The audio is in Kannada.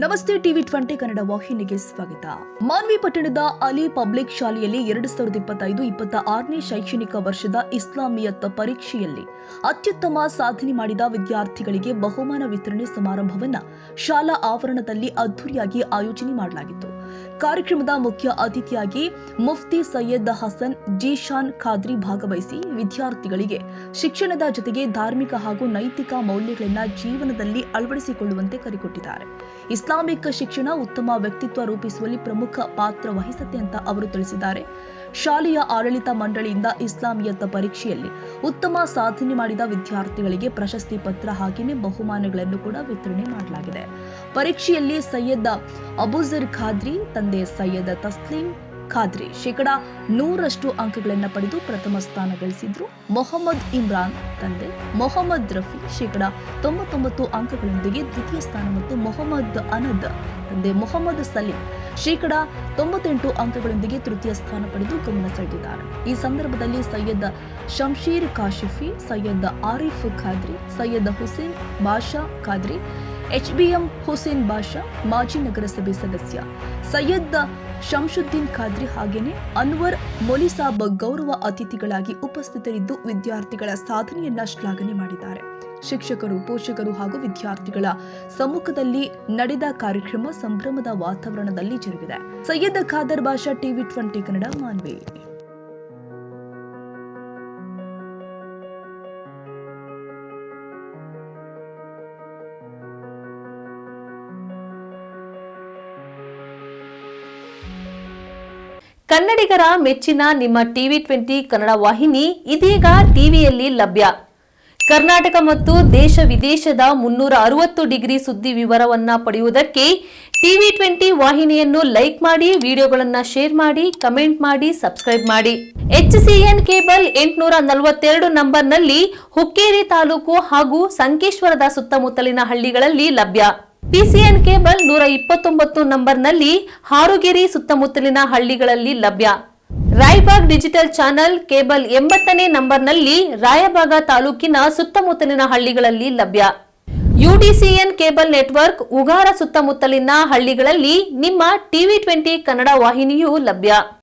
ನಮಸ್ತೆ ಟಿವಿ 20 ಕನ್ನಡ ವಾಹಿನಿಗೆ ಸ್ವಾಗತ. ಮಾನ್ವಿ ಪಟ್ಟಣದ ಅಲಿ ಪಬ್ಲಿಕ್ ಶಾಲೆಯಲ್ಲಿ 2025-26ನೇ ಶೈಕ್ಷಣಿಕ ವರ್ಷದ ಇಸ್ಲಾಮಿಯತ್ ಪರೀಕ್ಷೆಯಲ್ಲಿ ಅತ್ಯುತ್ತಮ ಸಾಧನೆ ಮಾಡಿದ ವಿದ್ಯಾರ್ಥಿಗಳಿಗೆ ಬಹುಮಾನ ವಿತರಣೆ ಸಮಾರಂಭವನ್ನು ಶಾಲಾ ಆವರಣದಲ್ಲಿ ಅದ್ದೂರಿಯಾಗಿ ಆಯೋಜನೆ ಮಾಡಲಾಗಿತ್ತು. ಕಾರ್ಯಕ್ರಮದ ಮುಖ್ಯ ಅತಿಥಿಯಾಗಿ ಮುಫ್ತಿ ಸೈಯದ್ ಹಸನ್ ಜೀಶಾನ್ ಖಾದ್ರಿ ಭಾಗವಹಿಸಿ ವಿದ್ಯಾರ್ಥಿಗಳಿಗೆ ಶಿಕ್ಷಣದ ಜೊತೆಗೆ ಧಾರ್ಮಿಕ ಹಾಗೂ ನೈತಿಕ ಮೌಲ್ಯಗಳನ್ನು ಜೀವನದಲ್ಲಿ ಅಳವಡಿಸಿಕೊಳ್ಳುವಂತೆ ಕರೆಕೊಟ್ಟಿದ್ದಾರೆ. ಇಸ್ಲಾಮಿಕ್ ಶಿಕ್ಷಣ ಉತ್ತಮ ವ್ಯಕ್ತಿತ್ವ ರೂಪಿಸುವಲ್ಲಿ ಪ್ರಮುಖ ಪಾತ್ರ ವಹಿಸುತ್ತೆ ಅಂತ ಅವರು ತಿಳಿಸಿದ್ದಾರೆ. ಶಾಲೆಯ ಆಡಳಿತ ಮಂಡಳಿಯಿಂದ ಇಸ್ಲಾಮಿಯತ್ ಪರೀಕ್ಷೆಯಲ್ಲಿ ಉತ್ತಮ ಸಾಧನೆ ಮಾಡಿದ ವಿದ್ಯಾರ್ಥಿಗಳಿಗೆ ಪ್ರಶಸ್ತಿ ಪತ್ರ ಹಾಗೆಯೇ ಬಹುಮಾನಗಳನ್ನು ಕೂಡ ವಿತರಣೆ ಮಾಡಲಾಗಿದೆ. ಪರೀಕ್ಷೆಯಲ್ಲಿ ಸೈಯದ್ ಅಬೂಜರ್ ಖಾದ್ರಿ ತಂದೆ ಸೈಯದ್ ತಸ್ಲೀಂ ಖಾದ್ರಿ 100% ಅಂಕಗಳನ್ನು ಪಡೆದು ಪ್ರಥಮ ಸ್ಥಾನ ಗಳಿಸಿದ್ರು. ಮೊಹಮ್ಮದ್ ಇಮ್ರಾನ್ ತಂದೆ ಮೊಹಮ್ಮದ್ ರಫಿ 99 ಅಂಕಗಳೊಂದಿಗೆ ದ್ವಿತೀಯ ಸ್ಥಾನ ಮತ್ತು ಮೊಹಮ್ಮದ್ ಅನದ್ ತಂದೆ ಮೊಹಮ್ಮದ್ ಸಲೀಂ 98 ಅಂಕಗಳೊಂದಿಗೆ ತೃತೀಯ ಸ್ಥಾನ ಪಡೆದು ಗಮನ ಸೆಳೆದಿದ್ದಾರೆ. ಈ ಸಂದರ್ಭದಲ್ಲಿ ಸೈಯದ್ ಶಂಶೀರ್ ಕಾಶಿಫಿ, ಸೈಯದ್ ಆರಿಫ್ ಖಾದ್ರಿ, ಸೈಯದ್ ಹುಸೇನ್ ಬಾಷಾ ಖಾದ್ರಿ, HBM ಹುಸೇನ್ ಬಾಷಾ, ಮಾಜಿ ನಗರಸಭೆ ಸದಸ್ಯ ಸೈಯದ್ ಶಂಶುದ್ದೀನ್ ಖಾದ್ರಿ ಹಾಗೇನೆ ಅನ್ವರ್ ಮೊಲಿಸಾಬ್ ಗೌರವ ಅತಿಥಿಗಳಾಗಿ ಉಪಸ್ಥಿತರಿದ್ದು ವಿದ್ಯಾರ್ಥಿಗಳ ಸಾಧನೆಯನ್ನ ಶ್ಲಾಘನೆ ಮಾಡಿದ್ದಾರೆ. ಶಿಕ್ಷಕರು, ಪೋಷಕರು ಹಾಗೂ ವಿದ್ಯಾರ್ಥಿಗಳ ಸಮ್ಮುಖದಲ್ಲಿ ನಡೆದ ಕಾರ್ಯಕ್ರಮ ಸಂಭ್ರಮದ ವಾತಾವರಣದಲ್ಲಿ ಜರುಗಿದೆ. ಸೈಯದ್ ಖಾದರ್ ಬಾಷಾ, ಟಿವಿ 20 ಕನ್ನಡ, ಮಾನ್ವಿ. ಕನ್ನಡಿಗರ ಮೆಚ್ಚಿನ ನಿಮ್ಮ ಟಿವಿ 20 ಕನ್ನಡ ವಾಹಿನಿ ಇದೀಗ ಟಿವಿಯಲ್ಲಿ ಲಭ್ಯ. ಕರ್ನಾಟಕ ಮತ್ತು ದೇಶ ವಿದೇಶದ 360 ಡಿಗ್ರಿ ಸುದ್ದಿ ವಿವರವನ್ನ ಪಡೆಯುವುದಕ್ಕೆ ಟಿವಿ 20 ವಾಹಿನಿಯನ್ನು ಲೈಕ್ ಮಾಡಿ, ವಿಡಿಯೋಗಳನ್ನು ಶೇರ್ ಮಾಡಿ, ಕಮೆಂಟ್ ಮಾಡಿ, ಸಬ್ಸ್ಕ್ರೈಬ್ ಮಾಡಿ. HCN ಕೇಬಲ್ 842 ನಂಬರ್ನಲ್ಲಿ ಹುಕ್ಕೇರಿ ತಾಲೂಕು ಹಾಗೂ ಸಂಕೇಶ್ವರದ ಸುತ್ತಮುತ್ತಲಿನ ಹಳ್ಳಿಗಳಲ್ಲಿ ಲಭ್ಯ. PCN ಕೇಬಲ್ 129 ನಂಬರ್ನಲ್ಲಿ ಹಾರುಗೆರೆ ಸುತ್ತಮುತ್ತಲಿನ ಹಳ್ಳಿಗಳಲ್ಲಿ ಲಭ್ಯ. ರಾಯಬಾಗ್ ಡಿಜಿಟಲ್ ಚಾನೆಲ್ ಕೇಬಲ್ 80ನೇ ನಂಬರ್ನಲ್ಲಿ ರಾಯಬಾಗ ತಾಲೂಕಿನ ಸುತ್ತಮುತ್ತಲಿನ ಹಳ್ಳಿಗಳಲ್ಲಿ ಲಭ್ಯ. UDCN ಕೇಬಲ್ ನೆಟ್ವರ್ಕ್ ಉಗಾರ ಸುತ್ತಮುತ್ತಲಿನ ಹಳ್ಳಿಗಳಲ್ಲಿ ನಿಮ್ಮ ಟಿವಿ 20 ಕನ್ನಡ ವಾಹಿನಿಯೂ ಲಭ್ಯ.